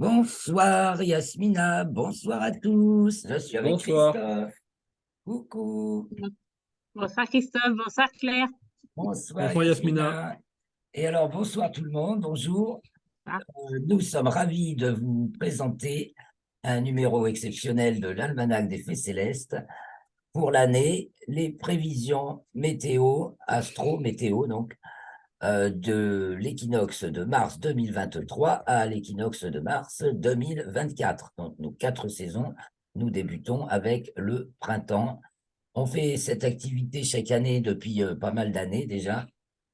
Bonsoir Yasmina, bonsoir à tous. Je suis avec Bonsoir. Christophe. Coucou. Bonsoir Christophe, bonsoir Claire. Bonsoir Bonsoir Yasmina. Yasmina. Et alors bonsoir tout le monde, bonjour. Ah. Nous sommes ravis de vous présenter un numéro exceptionnel de l'Almanach des Fées Célestes pour l'année, les prévisions météo, astro-météo donc, de l'équinoxe de mars 2023 à l'équinoxe de mars 2024. Donc, nos 4 saisons, nous débutons avec le printemps. On fait cette activité chaque année depuis pas mal d'années déjà.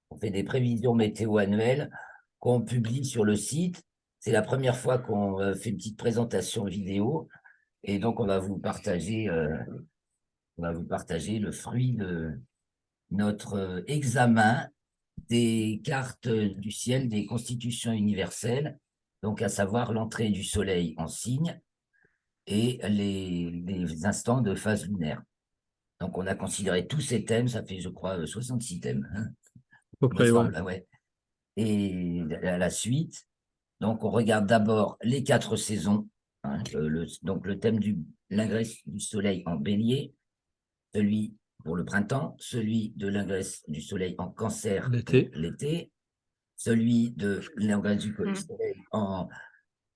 On fait des prévisions météo annuelles qu'on publie sur le site. C'est la première fois qu'on fait une petite présentation vidéo. Et donc, on va vous partager le fruit de notre examen des cartes du ciel des constitutions universelles, donc à savoir l'entrée du soleil en signe et les instants de phase lunaire. Donc on a considéré tous ces thèmes, ça fait je crois 66 thèmes, hein, À peu il me près, ouais. semble, ouais. Et à la suite, donc on regarde d'abord les 4 saisons, hein, donc le thème de l'ingresse du soleil en bélier, celui pour le printemps, celui de l'ingresse du soleil en cancer L'été. pour l'été, celui de l'ingresse du soleil en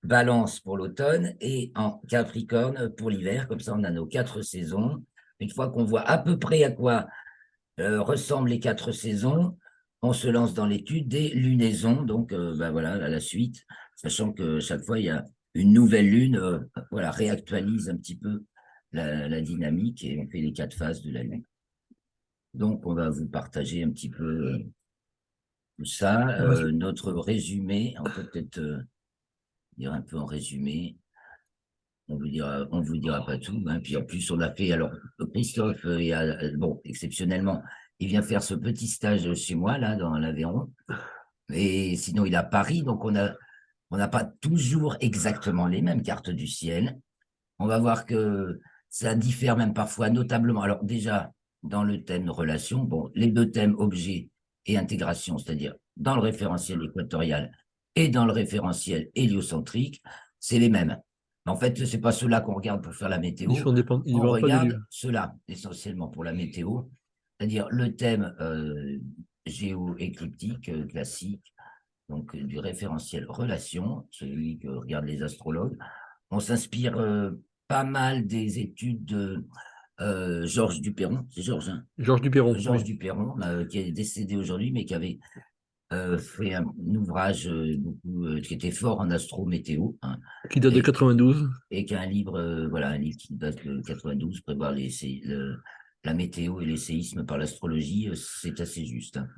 balance pour l'automne et en capricorne pour l'hiver. Comme ça, on a nos 4 saisons. Une fois qu'on voit à peu près à quoi ressemblent les 4 saisons, on se lance dans l'étude des lunaisons. Donc, voilà, à la suite, sachant que chaque fois, il y a une nouvelle lune, voilà, réactualise un petit peu la dynamique et on fait les 4 phases de la lune. Donc, on va vous partager un petit peu tout ça. Notre résumé, on peut peut-être dire un peu en résumé. On vous dira pas tout, hein. Puis en plus, on a fait, alors, Christophe, bon, exceptionnellement, il vient faire ce petit stage chez moi, là, dans l'Aveyron. Et sinon, il est à Paris, donc on n'a pas toujours exactement les mêmes cartes du ciel. On va voir que ça diffère même parfois notablement. Alors déjà, dans le thème relation, bon, les deux thèmes objet et intégration, c'est-à-dire dans le référentiel équatorial et dans le référentiel héliocentrique, c'est les mêmes. En fait, c'est pas ceux-là qu'on regarde pour faire la météo. Ils On dépendent pas du regarde lieu. ceux-là essentiellement pour la météo, c'est-à-dire le thème géoécliptique classique, donc du référentiel relation, celui que regardent les astrologues. On s'inspire pas mal des études de Georges Duperron, c'est Georges, hein, Georges Duperron, Georges oui. Duperron, qui est décédé aujourd'hui, mais qui avait fait un ouvrage qui était fort en astro-météo, hein, Qui date de et, 92. et qui a un livre, voilà, un livre qui date de 92, prévoir la météo et les séismes par l'astrologie, c'est assez juste, hein.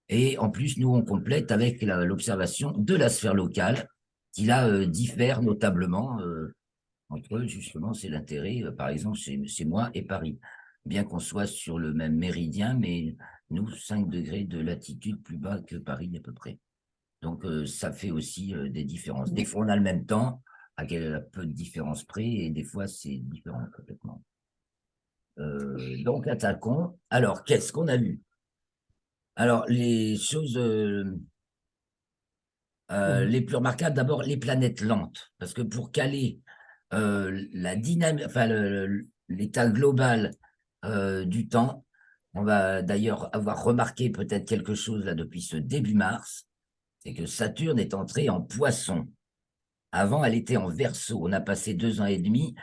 Et en plus, nous, on complète avec l'observation de la sphère locale, qui là diffère notablement entre eux, justement, c'est l'intérêt, par exemple, chez moi et Paris. Bien qu'on soit sur le même méridien, mais nous, 5 degrés de latitude plus bas que Paris à peu près. Donc, ça fait aussi des différences. Des fois, on a le même temps, à peu de différence près, et des fois, c'est différent complètement. Donc, attaquons. Alors, qu'est-ce qu'on a vu? Alors, les choses les plus remarquables, d'abord, les planètes lentes. Parce que pour caler la dynamique, enfin, l'état global du temps, on va d'ailleurs avoir remarqué peut-être quelque chose là depuis ce début mars, c'est que Saturne est entrée en Poisson. Avant, elle était en Verseau. On a passé 2 ans et demi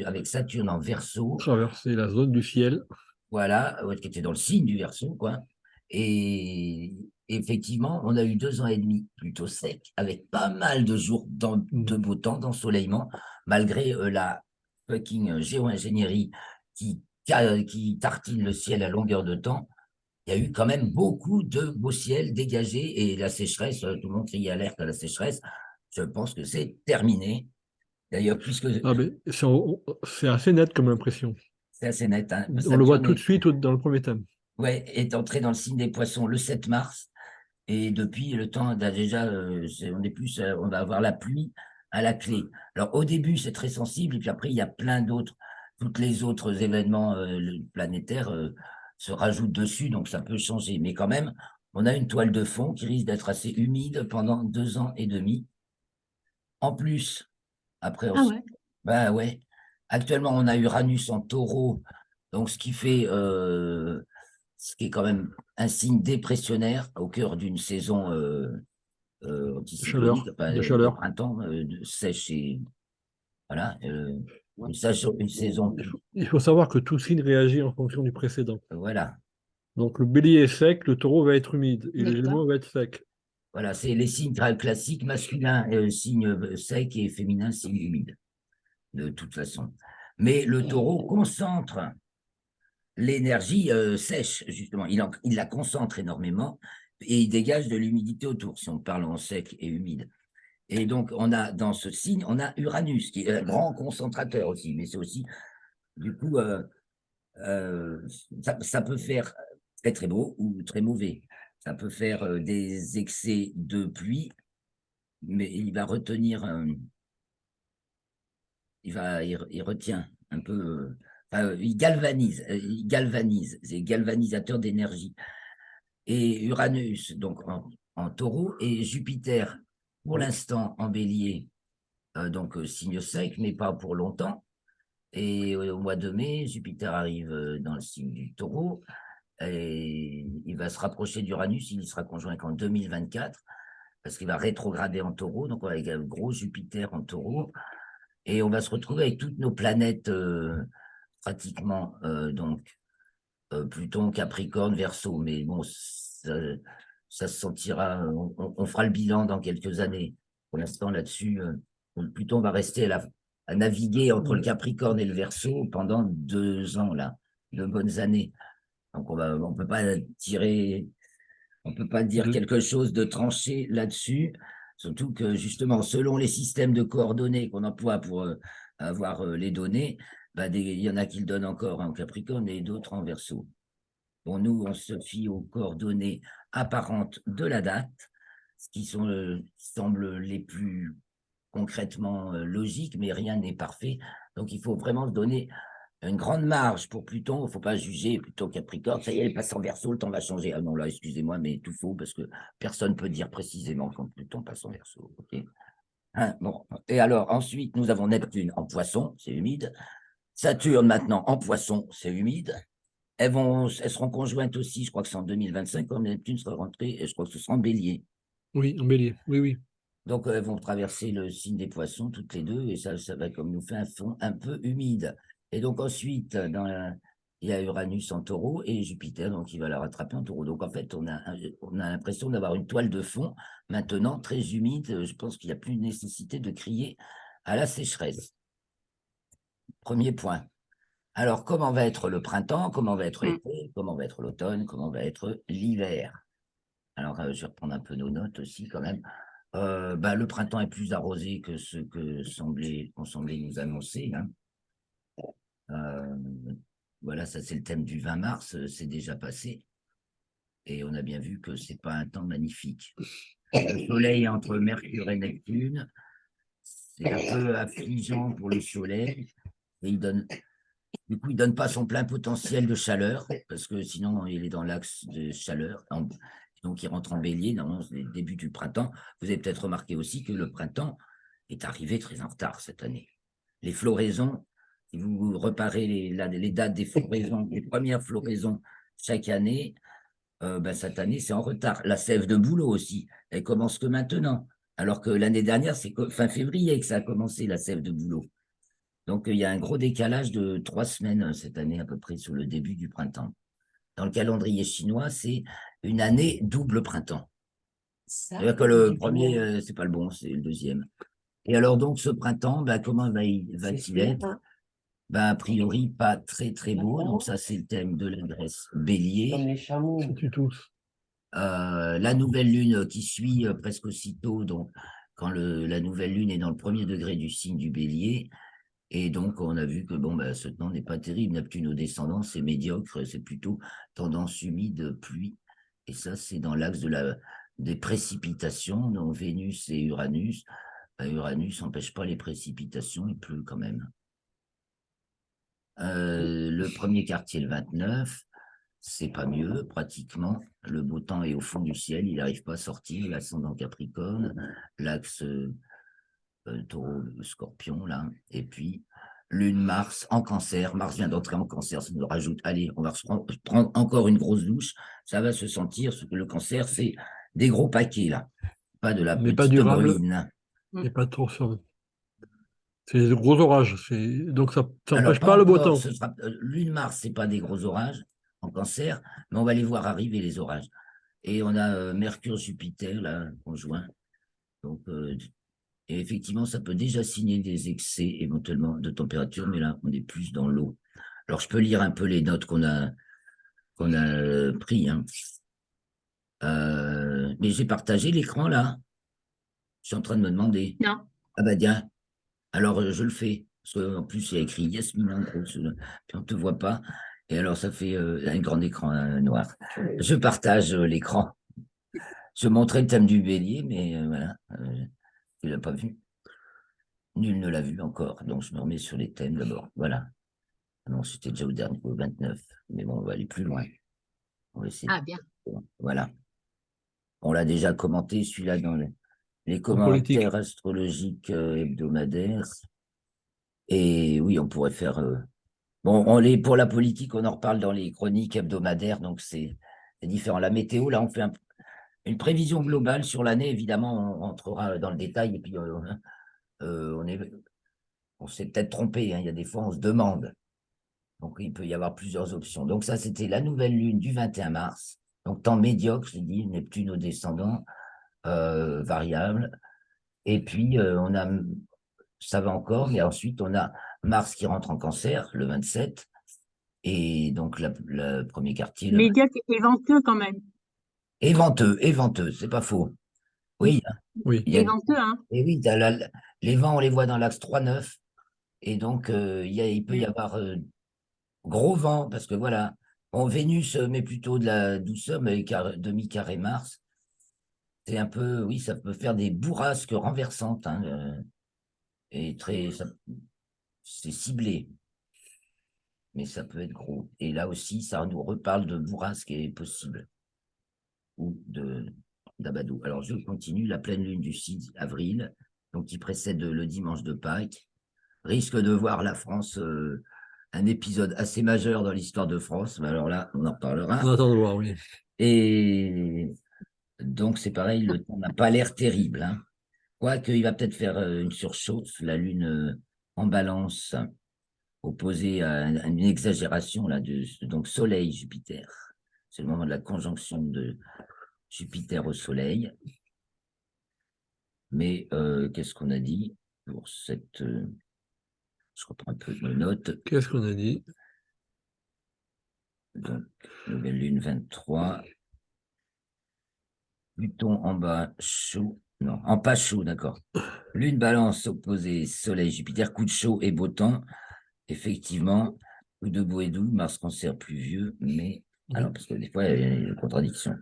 avec Saturne en Verseau, Traverser la zone du ciel. voilà, qui était dans le signe du Verseau, quoi. Et effectivement, on a eu 2 ans et demi plutôt secs, avec pas mal de jours de beau temps, d'ensoleillement, malgré la fucking géo-ingénierie qui tartine le ciel à longueur de temps. Il y a eu quand même beaucoup de beau ciel dégagé et la sécheresse, tout le monde criait alerte à la sécheresse. Je pense que c'est terminé. D'ailleurs, puisque Ah, mais c'est assez net comme impression. c'est assez net, hein, On le voit Saturne tout de suite dans le premier thème. est entré dans le signe des Poissons le 7 mars. Et depuis, le temps a déjà, on va avoir la pluie à la clé. Alors, au début, c'est très sensible, et puis après, il y a plein d'autres, toutes les autres événements planétaires se rajoutent dessus, donc ça peut changer. Mais quand même, on a une toile de fond qui risque d'être assez humide pendant 2 ans et demi. En plus, après, Ah ouais. ben ouais, actuellement, on a Uranus en taureau, donc ce qui fait, ce qui est quand même un signe dépressionnaire au cœur d'une saison anticyclonique, Chaleur, enfin, de de chaleur. printemps, sèche et voilà, une saison, Il faut savoir que tout signe réagit en fonction du précédent. voilà, Donc le bélier est sec, le taureau va être humide et le D'accord. gémeaux va être sec. voilà, c'est les signes classiques, masculin, signe sec et féminin, signe humide, de toute façon. Mais le taureau concentre l'énergie sèche, justement. Il la concentre énormément et il dégage de l'humidité autour, si on parle en sec et humide. Et donc, on a dans ce signe, on a Uranus, qui est un grand concentrateur aussi, mais c'est aussi, du coup, euh, ça peut faire très très beau ou très mauvais. Ça peut faire des excès de pluie, mais il va retenir, il retient un peu, il galvanise, c'est galvanisateur d'énergie. Et Uranus, donc en taureau, et Jupiter, pour l'instant en bélier, donc signe sec, mais pas pour longtemps. Et au mois de mai, Jupiter arrive dans le signe du taureau, et il va se rapprocher d'Uranus, il y sera conjoint qu'en 2024, parce qu'il va rétrograder en taureau, donc avec un gros Jupiter en taureau, et on va se retrouver avec toutes nos planètes pratiquement, donc Pluton, Capricorne, Verseau, mais bon, ça se sentira, on fera le bilan dans quelques années. Pour l'instant, là-dessus, Pluton va rester à naviguer entre le Capricorne et le Verseau pendant 2 ans, là, 2 bonnes années. Donc, on peut pas tirer, on peut pas dire De- quelque chose de tranché là-dessus, surtout que justement, selon les systèmes de coordonnées qu'on emploie pour avoir les données, bah, il y en a qui le donnent encore en Capricorne et d'autres en Verseau. Bon, nous, on se fie aux coordonnées apparentes de la date, ce qui semble les plus concrètement logiques, mais rien n'est parfait. Donc, il faut vraiment se donner une grande marge pour Pluton. Il ne faut pas juger Pluton Capricorne. Ça y est, elle passe en Verseau, le temps va changer. Ah non, là, excusez-moi, mais tout faux parce que personne ne peut dire précisément quand Pluton passe en Verseau. Ok. Hein, bon. Et alors, ensuite, nous avons Neptune en Poisson, c'est humide. Saturne maintenant en Poisson, c'est humide. Elles seront conjointes aussi, je crois que c'est en 2025, quand Neptune sera rentrée, et je crois que ce sera en bélier. Oui, en bélier. Oui, oui. Donc, elles vont traverser le signe des poissons, toutes les deux, et ça va comme nous faire un fond un peu humide. Et donc, ensuite, il y a Uranus en taureau et Jupiter, donc il va la rattraper en taureau. Donc, en fait, on a l'impression d'avoir une toile de fond, maintenant très humide. Je pense qu'il n'y a plus nécessité de crier à la sécheresse. Premier point. Alors, comment va être le printemps, comment va être l'été, comment va être l'automne, comment va être l'hiver? Alors, je vais reprendre un peu nos notes aussi quand même. Le printemps est plus arrosé que ce qu'on semblait nous annoncer, hein. Euh, voilà, ça c'est le thème du 20 mars, c'est déjà passé. Et on a bien vu que c'est pas un temps magnifique. Le soleil est entre Mercure et Neptune, c'est un peu affligeant pour le soleil. Et du coup, il donne pas son plein potentiel de chaleur, parce que sinon, il est dans l'axe de chaleur. Donc, il rentre en bélier, normalement, c'est le début du printemps. Vous avez peut-être remarqué aussi que le printemps est arrivé très en retard cette année. Les floraisons, si vous reparez les dates des floraisons, les premières floraisons chaque année, cette année, c'est en retard. La sève de bouleau aussi, elle commence que maintenant. Alors que l'année dernière, c'est fin février que ça a commencé, la sève de bouleau. Donc, il y a un gros décalage de 3 semaines cette année, à peu près, sur le début du printemps. Dans le calendrier chinois, c'est une année double printemps. C'est-à-dire que le premier, c'est pas le bon, c'est le deuxième. Et alors, donc, ce printemps, comment va-t-il être? A priori, pas très, très beau. Donc, ça, c'est le thème de l'adresse bélier. Comme les chameaux. C'est tous. La nouvelle lune qui suit presque aussitôt, donc, quand la nouvelle lune est dans le premier degré du signe du bélier. Et donc, on a vu que ce temps n'est pas terrible. Neptune au descendant, c'est médiocre, c'est plutôt tendance humide, pluie. Et ça, c'est dans l'axe des précipitations, donc Vénus et Uranus. Uranus n'empêche pas les précipitations, il pleut quand même. Le premier quartier, le 29, c'est pas mieux, pratiquement. Le beau temps est au fond du ciel, il n'arrive pas à sortir, l'ascendant Capricorne, l'axe Taureau, le Scorpion, là. Et puis, Lune, Mars en Cancer. Mars vient d'entrer en Cancer, ça nous rajoute. Allez, on va prendre encore une grosse douche. Ça va se sentir, parce que le Cancer, c'est des gros paquets, là. Pas de la Mais pas petite durable bruine. et pas trop sur. C'est des gros orages. Donc ça Alors, n'empêche pas pas le beau encore, temps. ce sera Lune, Mars, c'est pas des gros orages en Cancer, mais on va les voir arriver, les orages. Et on a Mercure, Jupiter, là, conjoint. Donc, et effectivement, ça peut déjà signer des excès éventuellement de température, mais là, on est plus dans l'eau. Alors, je peux lire un peu les notes qu'on a pris, hein. Mais j'ai partagé l'écran là. Je suis en train de me demander. Non. Ah bah tiens, alors je le fais. Parce qu'en plus, il y a écrit Yasmina en gros, puis on ne te voit pas. Et alors, ça fait un grand écran noir. Je partage l'écran. Je montrais le thème du bélier, mais voilà, tu l'as pas vu. Nul ne l'a vu encore. Donc, je me remets sur les thèmes d'abord. Voilà. Non, c'était déjà au dernier, au 29. Mais bon, on va aller plus loin. On va essayer. Ah, bien. Voilà. On l'a déjà commenté, celui-là, dans les En politique. commentaires astrologiques hebdomadaires. Et oui, on pourrait faire. Bon, pour la politique, on en reparle dans les chroniques hebdomadaires, donc c'est différent. La météo, là, on fait une prévision globale sur l'année. Évidemment, on rentrera dans le détail. Et puis, on s'est peut-être trompé, hein. Il y a des fois, on se demande. Donc, il peut y avoir plusieurs options. Donc, ça, c'était la nouvelle lune du 21 mars. Donc, temps médiocre, je dis, Neptune au descendant, variable. Et puis, ça va encore, mais ensuite, on a Mars qui rentre en Cancer le 27. Et donc, le premier quartier, Médiocre et venteux quand même. et venteux, c'est pas faux. Oui, Oui. il y a, Et venteux, hein. et oui, les vents, on les voit dans l'axe 3-9. Et donc, il peut y avoir gros vent, parce que voilà, Vénus met plutôt de la douceur, mais demi-carré Mars. C'est un peu, oui, ça peut faire des bourrasques renversantes, hein, et c'est ciblé, mais ça peut être gros. Et là aussi, ça nous reparle de bourrasques qui est possible, ou d'Abadou. Alors, je continue, la pleine lune du 6 avril, donc qui précède le dimanche de Pâques, risque de voir la France, un épisode assez majeur dans l'histoire de France, mais alors là, on en reparlera. On attend de voir, oui. Et donc, c'est pareil, le temps n'a pas l'air terrible, hein. Quoique, il va peut-être faire une surchauffe, la Lune en balance, opposée à une exagération, là, donc Soleil-Jupiter. C'est le moment de la conjonction de Jupiter au Soleil. Mais qu'est-ce qu'on a dit pour cette... je reprends un peu mes notes. Qu'est-ce qu'on a dit? Donc, nouvelle Lune 23. Pluton en bas, chaud. Non, en pas chaud, d'accord. Lune balance opposée Soleil, Jupiter, coup de chaud et beau temps. Effectivement, coup de beau et doux, Mars Cancer pluvieux, mais. Alors, parce que des fois, il y a une contradiction.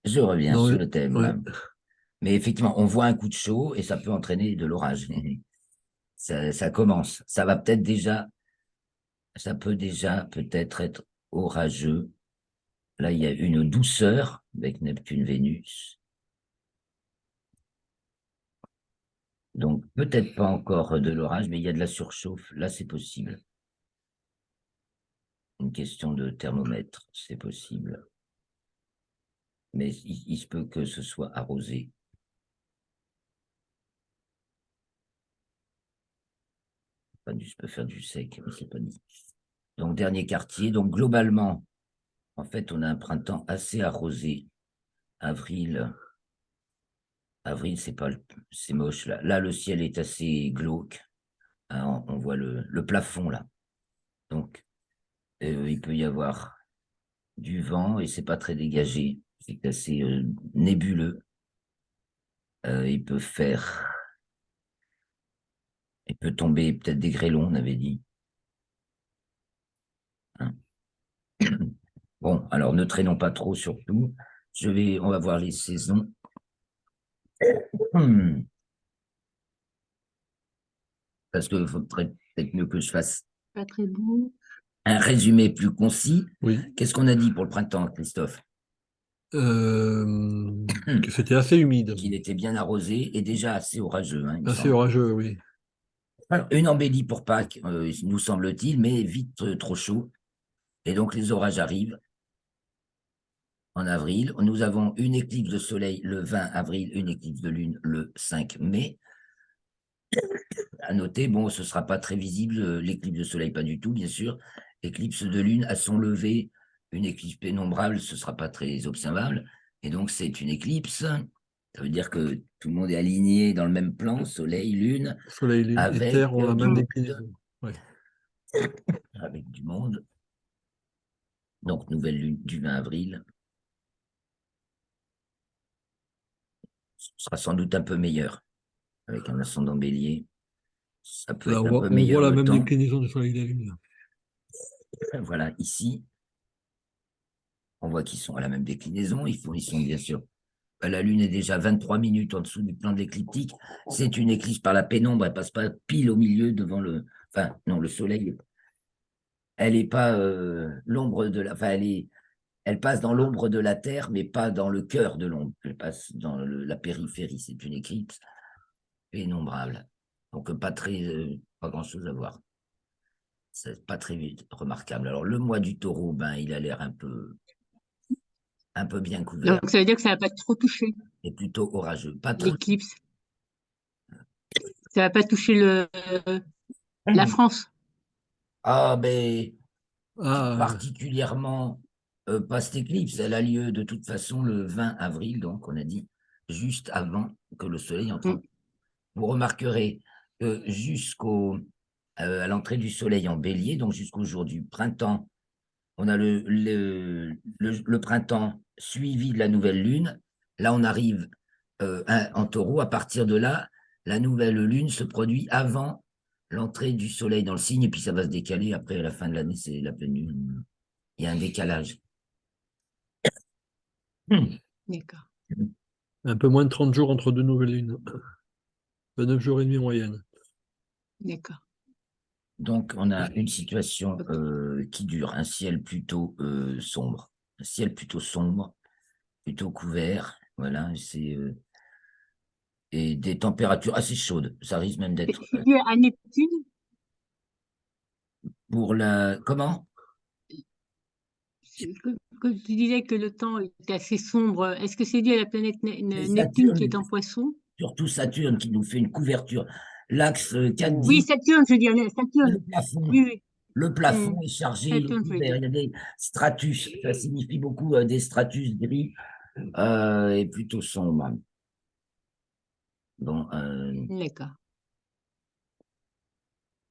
Je reviens Non, sur le thème. ouais. Mais effectivement, on voit un coup de chaud et ça peut entraîner de l'orage. Ça commence. Ça peut déjà peut-être être orageux. Là, il y a une douceur avec Neptune-Vénus. Donc, peut-être pas encore de l'orage, mais il y a de la surchauffe. Là, c'est possible. Une question de thermomètre, c'est possible. Mais il se peut que ce soit arrosé. Je peux faire du sec, mais c'est pas dit. Donc, dernier quartier. Donc, globalement, en fait, on a un printemps assez arrosé. Avril, c'est moche. Là, le ciel est assez glauque. Hein, on voit le plafond, là. Donc, il peut y avoir du vent et c'est pas très dégagé. C'est assez nébuleux. Il peut tomber peut-être des grêlons, on avait dit. Hein. Bon, alors ne traînons pas trop surtout. On va voir les saisons. Parce qu'il faudrait peut-être mieux que je fasse Pas très beau. un résumé plus concis. Oui. Qu'est-ce qu'on a dit pour le printemps, Christophe? Que c'était assez humide, qu'il était bien arrosé et déjà assez orageux, hein, il me assez semble. orageux, oui. Alors, une embellie pour Pâques, nous semble-t-il, mais vite trop chaud. Et donc, les orages arrivent en avril. Nous avons une éclipse de soleil le 20 avril, une éclipse de lune le 5 mai. À noter, bon, ce ne sera pas très visible, l'éclipse de soleil, pas du tout, bien sûr. L'éclipse de lune, à son lever, une éclipse pénombrable, ce ne sera pas très observable. Et donc, c'est une éclipse. Ça veut dire que tout le monde est aligné dans le même plan, soleil, lune, Soleil, lune et avec terre ont la du même Mm. monde. déclinaison. Ouais. Avec du monde. Donc, nouvelle lune du 20 avril. Ce sera sans doute un peu meilleur, avec un ascendant bélier. Ça peut Là, être un peu on voit meilleur la le même temps. déclinaison du soleil et de la lune. Voilà, ici, on voit qu'ils sont à la même déclinaison. Ils sont bien sûr. La Lune est déjà 23 minutes en dessous du plan de l'écliptique. C'est une éclipse par la pénombre. Elle passe pas pile au milieu devant le. Enfin, non, le Soleil. Elle n'est pas l'ombre de la. Enfin, elle passe dans l'ombre de la Terre, mais pas dans le cœur de l'ombre. Elle passe dans la périphérie. C'est une éclipse pénombrable. Donc, pas grand-chose à voir. C'est pas très remarquable. Alors, le mois du Taureau, ben, il a l'air un peu bien couvert Donc, ça veut dire que ça va pas trop toucher et plutôt orageux. Pas trop. l'éclipse. Ça va pas toucher la France. Ah, ben, Ah, particulièrement pas cette éclipse. Elle a lieu de toute façon le 20 avril, donc on a dit, juste avant que le soleil entre. Mm. Vous remarquerez que à l'entrée du soleil en bélier, donc jusqu'au jour du printemps, on a le printemps suivi de la nouvelle lune. Là, on arrive en taureau. À partir de là, la nouvelle lune se produit avant l'entrée du soleil dans le signe, et puis ça va se décaler. Après, à la fin de l'année, c'est la pleine lune. Il y a un décalage. D'accord, un peu moins de 30 jours entre deux nouvelles lunes. 9 jours et demi moyenne. d'accord. Donc, on a une situation Ok. qui dure, un ciel plutôt sombre. Un ciel plutôt sombre, plutôt couvert. Voilà, et des températures assez chaudes. Ça risque même d'être C'est dû à Neptune. pour la. Comment? Quand tu disais que le temps était assez sombre, est-ce que c'est dû à la planète C'est Neptune qui Saturne, est en Poisson? surtout Saturne qui nous fait une couverture. L'axe Oui, 4-10, Saturne, je veux dire, c'est Saturne. le plafond. Oui, oui. Le plafond Mm. est chargé, il est Saturne, je veux couvert. dire. Il y a des stratus. Ça signifie beaucoup des stratus gris et plutôt sombres. Bon, D'accord.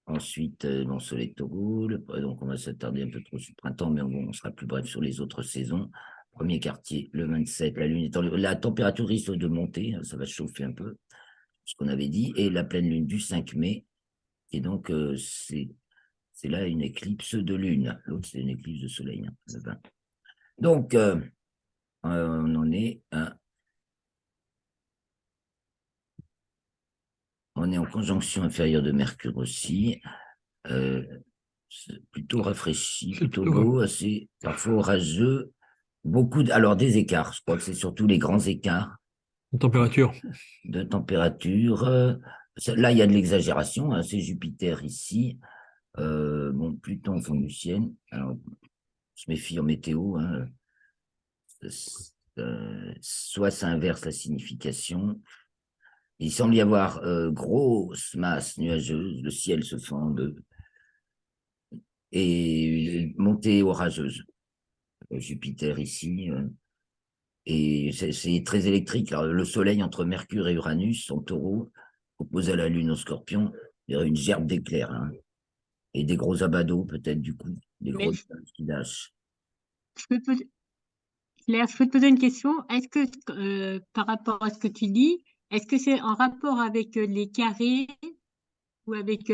ensuite, bon, soleil de Taureau, donc on va s'attarder un peu trop sur le printemps, mais bon, on sera plus bref sur les autres saisons. Premier quartier, le 27, la lune est la température risque de monter, hein, ça va chauffer un peu, ce qu'on avait dit, et la pleine lune du 5 mai, et donc c'est là une éclipse de lune, l'autre c'est une éclipse de soleil, hein, le 20. Donc, on en est on est en conjonction inférieure de Mercure aussi, euh, c'est plutôt rafraîchi, C'est plutôt plutôt beau, assez parfois orageux. Alors des écarts, je crois que c'est surtout les grands écarts une température. de température. Là, il y a de l'exagération, hein, c'est Jupiter ici, bon, Pluton au fond du ciel. Alors, je méfie en météo, hein, soit ça inverse la signification. Il semble y avoir grosse masse nuageuse, le ciel se fende et une montée orageuse. Jupiter ici. Et c'est très électrique. Alors, le Soleil entre Mercure et Uranus en taureau, opposé à la Lune en scorpion, il y aurait une gerbe d'éclairs, hein, et des gros abados peut-être du coup, des gros Mais nuages qui lâchent. je peux te, Claire, je peux te poser une question. Est-ce que, par rapport à ce que tu dis, est-ce que c'est en rapport avec les carrés ou avec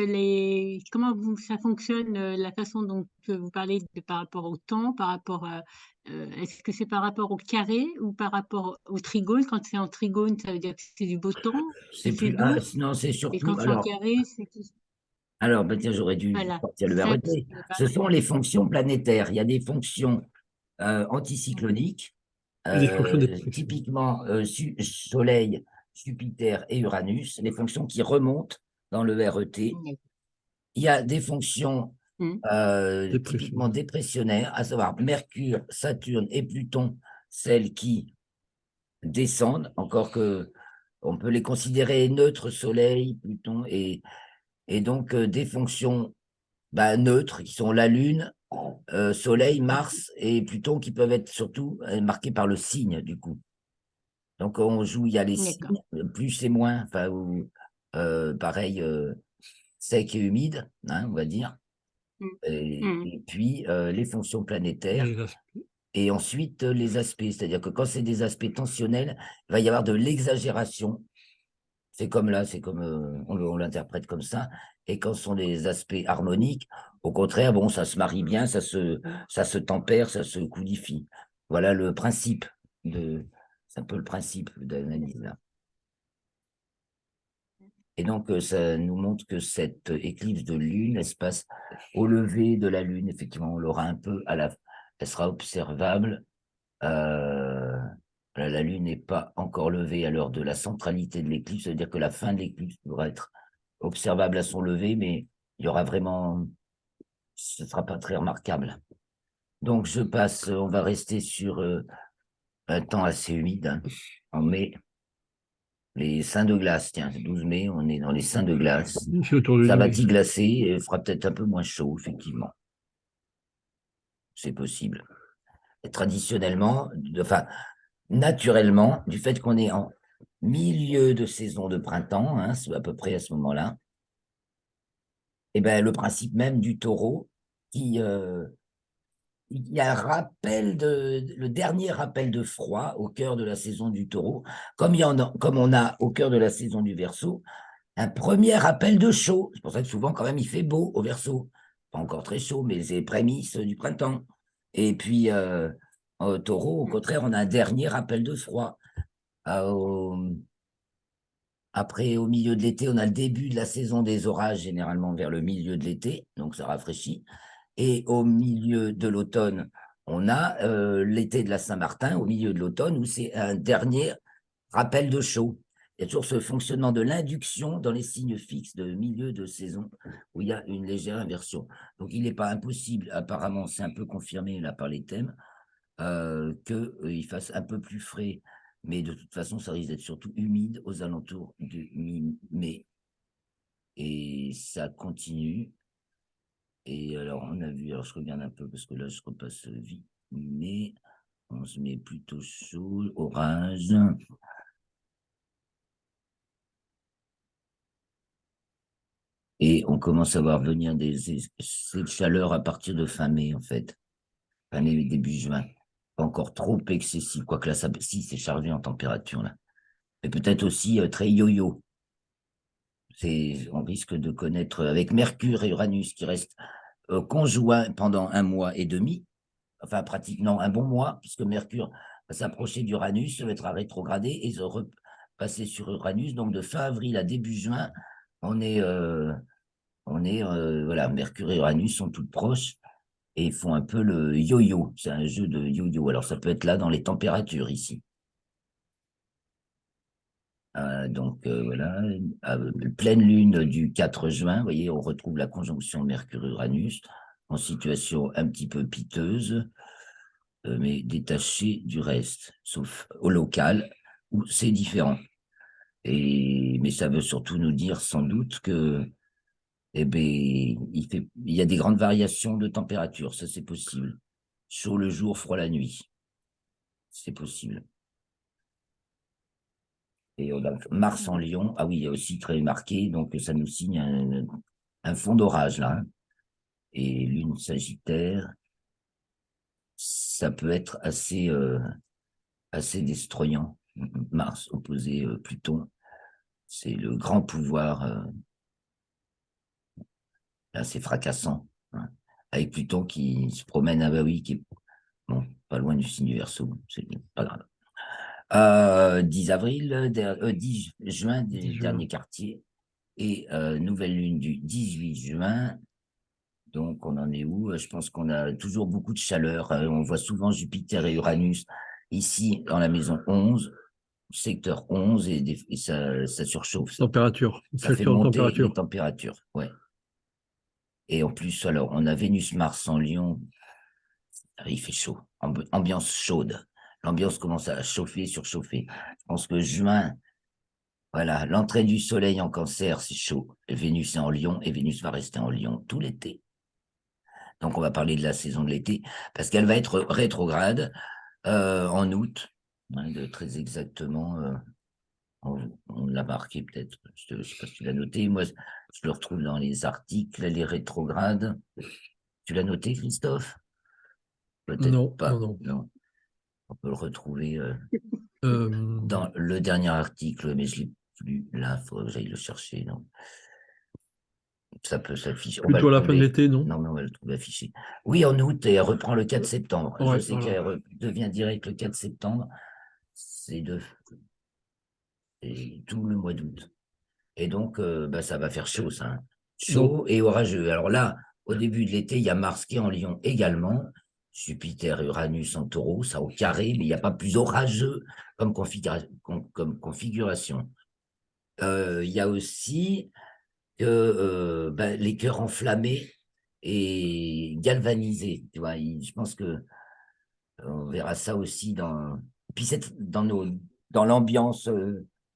comment ça fonctionne, la façon dont vous parlez par rapport au temps, par rapport à, est-ce que c'est par rapport au carré ou par rapport au trigone? Quand c'est en trigone, ça veut dire que c'est du beau temps, C'est il fait plus. beau, Non, c'est et surtout. quand c'est en carré, c'est tout. Ben tiens, j'aurais dû Voilà. sortir le C'est ça verre. que je veux Ce parler. sont les fonctions planétaires. Il y a des fonctions anticycloniques Les fonctions des pressions. typiquement Soleil, Jupiter et Uranus, les fonctions qui remontent dans le RET. Il y a des fonctions Dépression. typiquement dépressionnaires, à savoir Mercure, Saturne et Pluton, celles qui descendent, encore que on peut les considérer neutres, Soleil, Pluton, et donc des fonctions neutres, qui sont la Lune, Soleil, Mars et Pluton, qui peuvent être surtout marqués par le signe, du coup. Donc, on joue, il y a les D'accord. signes, plus et moins, enfin, pareil, sec et humide, hein, on va dire. Et puis, les fonctions planétaires. Les aspects. Et ensuite, les aspects. C'est-à-dire que quand c'est des aspects tensionnels, il va y avoir de l'exagération. C'est comme là, c'est comme on l'interprète comme ça. Et quand ce sont des aspects harmoniques, au contraire, bon, ça se marie bien, ça se tempère, ça se coudifie. Voilà le principe c'est un peu le principe d'analyse là. Et donc, ça nous montre que cette éclipse de lune, elle se passe au lever de la lune. Effectivement, on l'aura un peu elle sera observable. La lune n'est pas encore levée à l'heure de la centralité de l'éclipse. Ça veut dire que la fin de l'éclipse pourra être observable à son lever, mais il y aura vraiment, ce ne sera pas très remarquable. Donc, on va rester sur un temps assez humide, hein, en mai. Les seins de glace, tiens, 12 mai, on est dans les seins de glace. C'est autour de Ça va nous. y glacer et fera peut-être un peu moins chaud, effectivement. C'est possible. Et traditionnellement, enfin, naturellement, du fait qu'on est en milieu de saison de printemps, hein, c'est à peu près à ce moment-là, et ben, le principe même du taureau, il y a le dernier rappel de froid au cœur de la saison du taureau, comme on a au cœur de la saison du Verseau, un premier rappel de chaud. C'est pour ça que souvent, quand même, il fait beau au Verseau. Pas encore très chaud, mais c'est les prémices du printemps. Et puis, au taureau, au contraire, on a un dernier rappel de froid. Après, au milieu de l'été, on a le début de la saison des orages, généralement vers le milieu de l'été, donc ça rafraîchit. Et au milieu de l'automne, on a l'été de la Saint-Martin, au milieu de l'automne, où c'est un dernier rappel de chaud. Il y a toujours ce fonctionnement de l'induction dans les signes fixes de milieu de saison, où il y a une légère inversion. Donc, il n'est pas impossible, apparemment, c'est un peu confirmé là par les thèmes, qu'il fasse un peu plus frais, mais de toute façon, ça risque d'être surtout humide aux alentours de mi-mai. Et ça continue. Et alors, on a vu, alors je regarde un peu parce que là, je repasse vite, mais on se met plutôt chaud, orage. Et on commence à voir venir cette chaleur à partir de fin mai, en fait. Fin mai, début juin. Pas encore trop excessif, quoique là, si, c'est chargé en température, là. Mais peut-être aussi très yo-yo. On risque de connaître, avec Mercure et Uranus qui restent conjoints pendant 1 mois et demi, enfin pratiquement un bon mois, puisque Mercure va s'approcher d'Uranus, va être à rétrograder et se repasser sur Uranus. Donc de fin avril à début juin, voilà, Mercure et Uranus sont toutes proches et font un peu le yo-yo. C'est un jeu de yo-yo. Alors ça peut être là dans les températures ici. Donc voilà, pleine lune du 4 juin, vous voyez, on retrouve la conjonction Mercure-Uranus en situation un petit peu piteuse, mais détachée du reste, sauf au local où c'est différent. Mais ça veut surtout nous dire sans doute que eh ben, il y a des grandes variations de température, ça c'est possible. Chaud le jour, froid la nuit, c'est possible. Et on a Mars en Lion, ah oui, aussi très marqué, donc ça nous signe un fond d'orage là, hein. Et Lune Sagittaire, ça peut être assez destroyant. Mars opposé Pluton, c'est le grand pouvoir, là c'est fracassant, hein. Avec Pluton qui se promène à oui, qui est bon, pas loin du signe Verseau, c'est pas grave. 10 avril, 10 juin, 10 juin. dernier quartier, et nouvelle lune du 18 juin. Donc, on en est où? Je pense qu'on a toujours beaucoup de chaleur. On voit souvent Jupiter et Uranus ici, dans la maison 11, secteur 11, et ça surchauffe. Température. Ça fait Facteur de monter les température. températures. Ouais. Et en plus, alors, on a Vénus-Mars en Lion. Il fait chaud. Ambiance chaude. L'ambiance commence à chauffer, surchauffer. Je pense que juin, voilà, l'entrée du soleil en Cancer, c'est chaud. Vénus est en Lion et Vénus va rester en Lion tout l'été. Donc, on va parler de la saison de l'été parce qu'elle va être rétrograde en août, hein, très exactement. On l'a marqué peut-être. Je ne sais pas si tu l'as noté. Moi, je le retrouve dans les articles, les rétrogrades. Tu l'as noté, Christophe? Peut-être Non, pas. non. Non. On peut le retrouver Euh, dans le dernier article, mais je ne l'ai plus là. Il faudrait que j'aille le chercher. Non. Ça peut s'afficher. On va Plutôt le à la fin de trouver. l'été, non? Non, mais on va le trouver affiché. Oui, en août, et elle reprend le 4 septembre. Je Ouais, sais voilà. qu'elle devient direct le 4 septembre. C'est tout le mois d'août. Et donc, ça va faire chaud, ça, hein. Donc, Chaud et orageux. Alors là, au début de l'été, il y a Mars qui est en Lion également. Jupiter et Uranus en Taureau, ça au carré, mais il n'y a pas plus orageux comme configuration. Il y a aussi que les cœurs enflammés et galvanisés. Tu vois, je pense que on verra ça aussi puis dans l'ambiance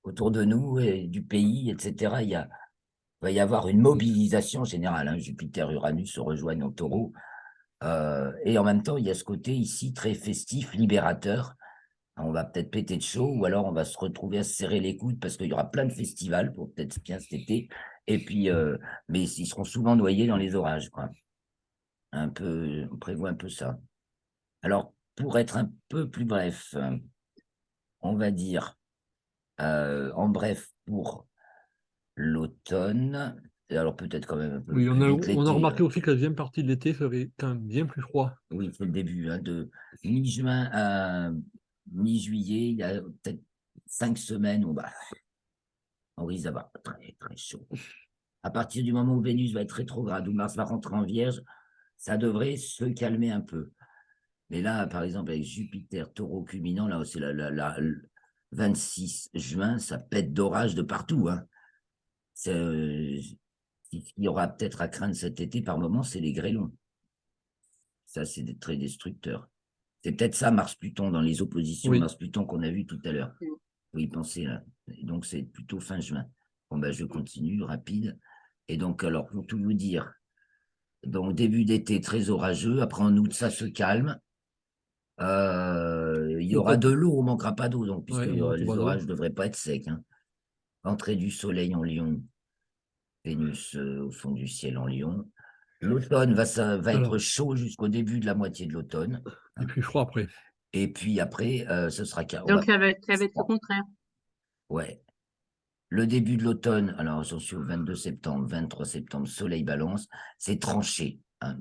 autour de nous et du pays, etc. Il va y avoir une mobilisation générale, hein. Jupiter, Uranus se rejoignent en Taureau. Et en même temps, il y a ce côté ici très festif, libérateur. On va peut-être péter de chaud, ou alors on va se retrouver à se serrer les coudes parce qu'il y aura plein de festivals pour peut-être bien cet été. Et puis, mais ils seront souvent noyés dans les orages, quoi. On prévoit un peu ça. Alors, pour être un peu plus bref, on va dire, en bref, pour l'automne, et alors peut-être quand même un peu oui, plus vite on a l'été. remarqué aussi que la deuxième partie de l'été serait quand même bien plus froid. Oui, c'est le début, hein, de mi-juin à mi-juillet, il y a peut-être 5 semaines où on risque d'avoir très, très chaud. À partir du moment où Vénus va être rétrograde, où Mars va rentrer en Vierge, ça devrait se calmer un peu. Mais là, par exemple, avec Jupiter, Taureau culminant, là, c'est le 26 juin, ça pète d'orage de partout, hein. Ce qu'il y aura peut-être à craindre cet été par moment, c'est les grêlons. Ça, c'est très destructeur. C'est peut-être ça, Mars-Pluton, dans les oppositions Oui. Mars-Pluton qu'on a vu tout à l'heure. Faut y penser, là. Et donc, c'est plutôt fin juin. Bon, je continue, rapide. Et donc, alors, pour tout vous dire, donc, début d'été, très orageux. Après, en août, ça se calme. Il y Donc, aura de l'eau, on ne manquera pas d'eau, donc, puisque ouais, on manque les pas d'eau. orages ne devraient pas être secs, hein. Entrée du soleil en Lion, Vénus au fond du ciel en Lion. L'automne va Alors, être chaud jusqu'au début de la moitié de l'automne, et hein. puis froid après. Et puis après, ce sera Donc, ça va être le contraire. ouais. Le début de l'automne, alors j'en suis au 22 septembre, 23 septembre, Soleil Balance, c'est tranché, hein.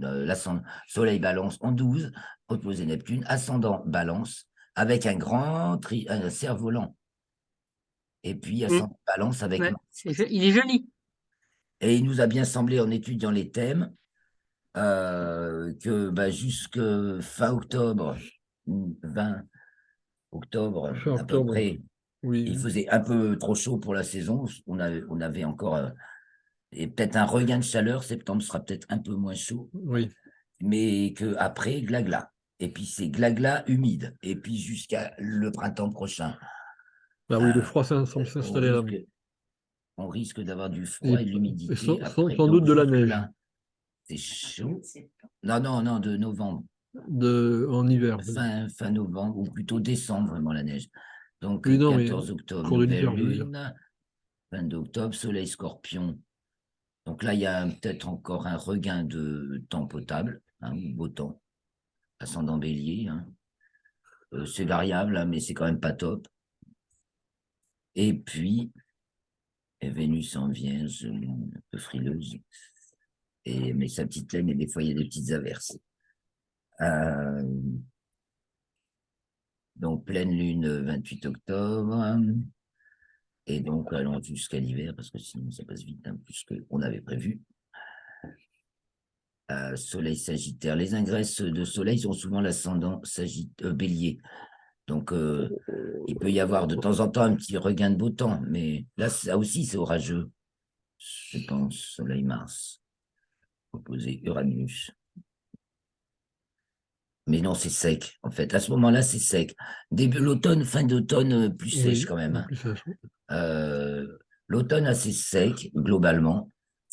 Soleil Balance en 12, opposé Neptune, ascendant Balance, avec un grand cerf-volant. Et puis ascendant Balance avec Ouais, Mars. il est joli. Et il nous a bien semblé, en étudiant les thèmes, que jusque fin octobre, 20 octobre Fin à peu octobre, près, il oui, faisait un peu trop chaud pour la saison. On avait encore et peut-être un regain de chaleur. Septembre sera peut-être un peu moins chaud, oui. mais que après glagla. Et puis c'est glagla humide. Et puis jusqu'à le printemps prochain, Ah oui, le euh, froid semble on s'installer là. risque, on risque d'avoir du Et, froid et de l'humidité après. sans doute Donc de la jusque neige là, c'est chaud. Non, non, non, de novembre. en hiver. Fin novembre, ou plutôt décembre, vraiment la neige. Donc Oui, non, mais 14 au octobre, cours de nouvelle l'hiver, je veux dire. lune. 22 octobre, Soleil Scorpion. Donc là, il y a peut-être encore un regain de temps potable, hein, ou beau temps, ascendant Bélier, hein. C'est variable, hein, mais c'est quand même pas top. Et puis, Vénus en Vierge, un peu frileuse, mais sa petite laine, et des fois, il y a des petites averses. Euh, donc, pleine lune, 28 octobre. Et donc, allons jusqu'à l'hiver, parce que sinon, ça passe vite, hein, plus qu'on avait prévu. Soleil Sagittaire. Les ingresses de Soleil sont souvent l'ascendant Bélier. Donc, il peut y avoir de temps en temps un petit regain de beau temps, mais là, ça aussi, c'est orageux. Je pense, Soleil-Mars, opposé Uranus. Mais non, c'est sec, en fait. À ce moment-là, c'est sec. Début l'automne, fin d'automne, plus sèche Oui, quand même. en Hein. plus, ça, L'automne assez sec, globalement.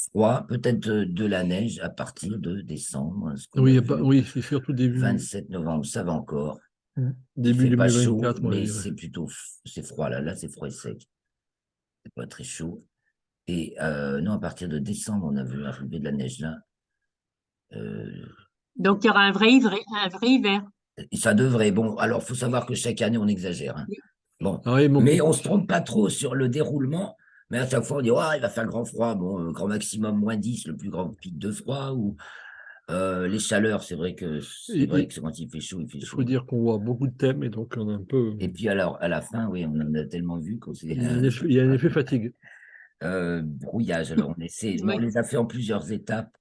Froid, peut-être de la neige à partir de décembre, hein, ce qu'on a oui, vu. oui, c'est surtout début, 27 novembre, ça va encore. Il début fait pas chaud, 2024, moi, je mais dirais. c'est plutôt c'est froid là. Là, c'est froid et sec. C'est pas très chaud. Et non, à partir de décembre, on a vu arriver de la neige là. Euh, Donc, il y aura un vrai hiver. et ça devrait. Bon, alors, faut savoir que chaque année, on exagère. Hein. Bon, Ah oui, mais on se trompe pas trop sur le déroulement. Mais à chaque fois, on dit, il va faire grand froid. Bon, grand maximum -10, le plus grand pic de froid. Ou les chaleurs, c'est vrai que quand il fait chaud, il fait il faut chaud. dire qu'on voit beaucoup de thèmes et donc on a un peu. Et puis alors, à la fin, oui, on en a tellement vu qu'on s'est Il y a un effet fatigue. brouillage. Alors, on essaie, mais on Oui. les a fait en plusieurs étapes.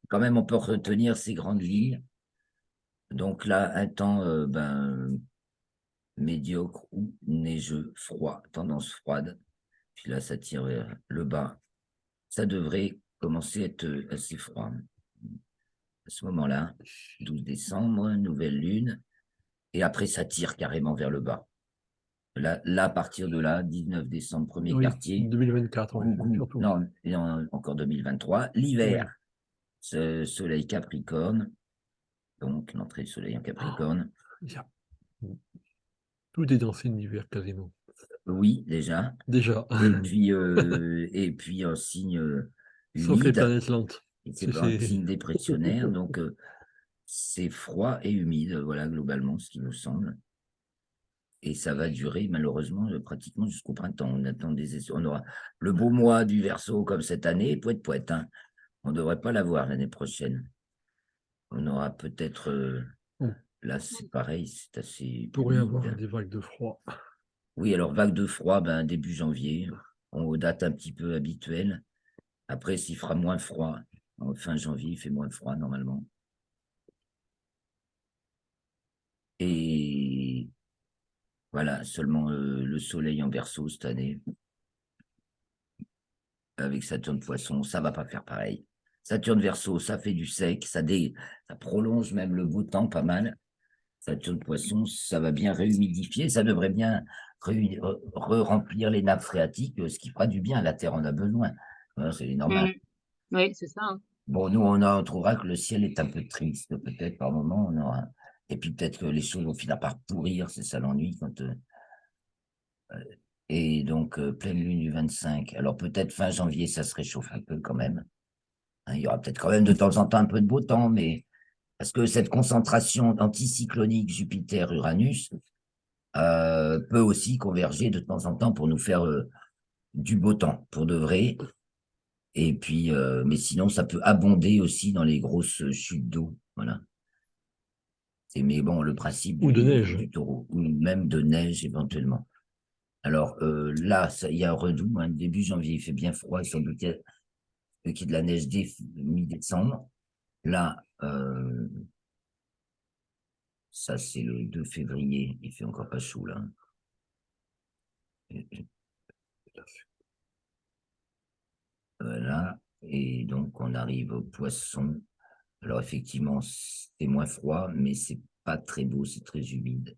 Quand même, on peut retenir ces grandes lignes. Donc là, un temps médiocre ou neigeux, froid, tendance froide. Puis là, ça tire vers le bas. Ça devrait commencer à être assez froid. À ce moment-là, 12 décembre, nouvelle lune. Et après, ça tire carrément vers le bas. Là, à partir de là, 19 décembre, premier Oui, quartier. 2024, oui, surtout. Non, et encore 2023. Oui. L'hiver, soleil Capricorne. Donc, l'entrée du soleil en Oh, Capricorne. il y a- tout est dans signe d'hiver quasiment. Oui, déjà. Déjà. Et puis un signe Sauf les humide. planètes lentes. Et c'est pas un signe dépressionnaire. Donc, c'est froid et humide, voilà, globalement, ce qui nous semble. Et ça va durer, malheureusement, pratiquement jusqu'au printemps. On attend on aura le beau mois du Verseau comme cette année, poète. Hein. On ne devrait pas l'avoir l'année prochaine. On aura peut-être, On là, c'est pareil, c'est assez pourrait avoir humide. des vagues de froid. Oui, alors vague de froid, début janvier, aux dates un petit peu habituelles. Après, s'il fera moins froid, en fin janvier, il fait moins froid normalement. Et voilà, seulement le soleil en Verseau cette année, avec Saturne Poisson, ça va pas faire pareil. Saturne Verseau, ça fait du sec, ça prolonge même le beau temps pas mal. Saturne Poisson, ça va bien réhumidifier, ça devrait bien remplir les nappes phréatiques, ce qui fera du bien. La Terre en a besoin. Voilà, c'est normal. Mm. Oui, c'est ça. Hein. Bon, nous, on trouvera que le ciel est un peu triste, peut-être par moment. Et puis peut-être que les choses vont finir par pourrir, c'est ça l'ennui. Et donc, pleine lune du 25. Alors peut-être fin janvier, ça se réchauffe un peu quand même. Hein, il y aura peut-être quand même de temps en temps un peu de beau temps, mais parce que cette concentration anticyclonique Jupiter-Uranus peut aussi converger de temps en temps pour nous faire du beau temps, pour de vrai. Et puis, mais sinon, ça peut abonder aussi dans les grosses chutes d'eau. Voilà. Mais bon, le principe Ou de neige. du taureau, ou même de neige éventuellement. Alors là, il y a un redout. Hein, début janvier, il fait bien froid, il semble qu'il y ait de la neige dès mi-décembre. Là, ça c'est le 2 février, il fait encore pas chaud là. Voilà, et donc on arrive au poisson. Alors effectivement, c'est moins froid, mais c'est pas très beau, c'est très humide.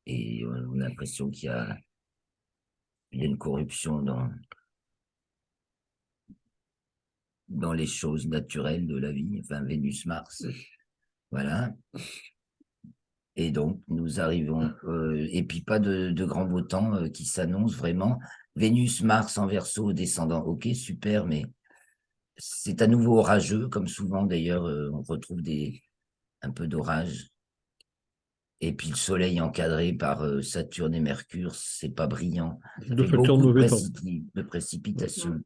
Et on a l'impression il y a une corruption dans les choses naturelles de la vie, enfin Vénus-Mars. Voilà. Et donc, nous arrivons, et puis pas de grand beau temps qui s'annonce vraiment. Vénus, Mars en Verseau, descendant, ok, super, mais c'est à nouveau orageux, comme souvent d'ailleurs, on retrouve un peu d'orage. Et puis le Soleil encadré par Saturne et Mercure, c'est pas brillant. Ça De fait facteurs de beaucoup mauvais temps. de précipitations.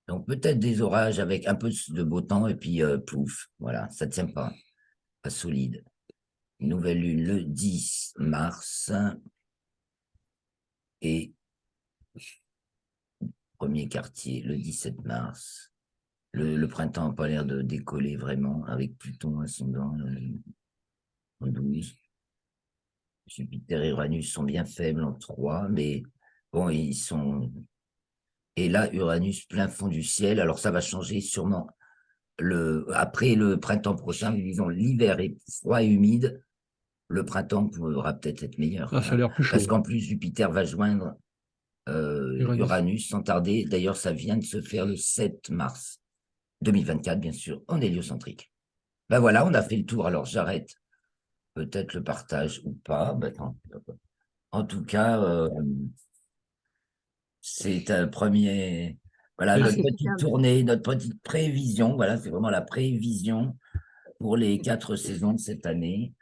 Donc peut-être des orages avec un peu de beau temps, et puis plouf, voilà, ça tient pas solide. Nouvelle lune le 10 mars et premier quartier le 17 mars. Le printemps n'a pas l'air de décoller vraiment avec Pluton ascendant en 12. Jupiter et Uranus sont bien faibles en 3, mais bon, ils sont. Et là, Uranus plein fond du ciel. Alors, ça va changer sûrement après le printemps prochain. Disons, l'hiver est froid et humide. Le printemps pourra peut-être être meilleur, Ah, ça a l'air plus parce chaud. qu'en plus, Jupiter va joindre Uranus. Uranus sans tarder. D'ailleurs, ça vient de se faire le 7 mars 2024, bien sûr, en héliocentrique. Ben voilà, on a fait le tour. Alors, j'arrête peut-être le partage ou pas. Ben, attends. En tout cas, c'est un premier. Voilà, Ah, Merci. notre c'est petite super bien. tournée, notre petite prévision. Voilà, c'est vraiment la prévision pour les 4 saisons de cette année.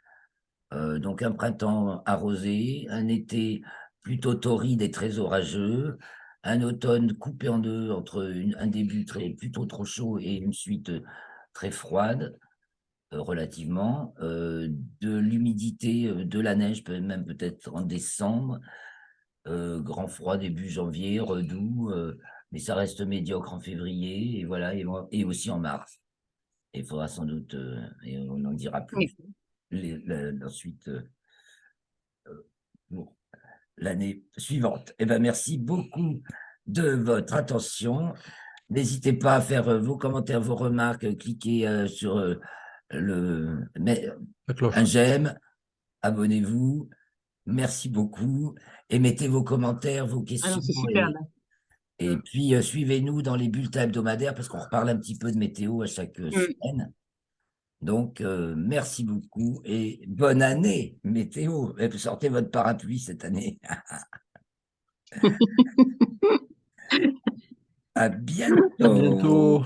Donc, un printemps arrosé, un été plutôt torride et très orageux, un automne coupé en deux entre un début plutôt trop chaud et une suite très froide, relativement, de l'humidité, de la neige, même peut-être en décembre, grand froid début janvier, redoux, mais ça reste médiocre en février, et voilà, et aussi en mars. Et il faudra sans doute, et on en dira plus Oui. ensuite pour l'année suivante. Eh ben, merci beaucoup de votre attention. N'hésitez pas à faire vos commentaires, vos remarques, cliquez sur La cloche. un j'aime, abonnez-vous. Merci beaucoup et mettez vos commentaires, vos Ah questions. non, c'est super là. Et puis, suivez-nous dans les bulletins hebdomadaires parce qu'on reparle un petit peu de météo à chaque semaine. Donc, merci beaucoup et bonne année, météo. Et sortez votre parapluie cette année. À À bientôt. bientôt.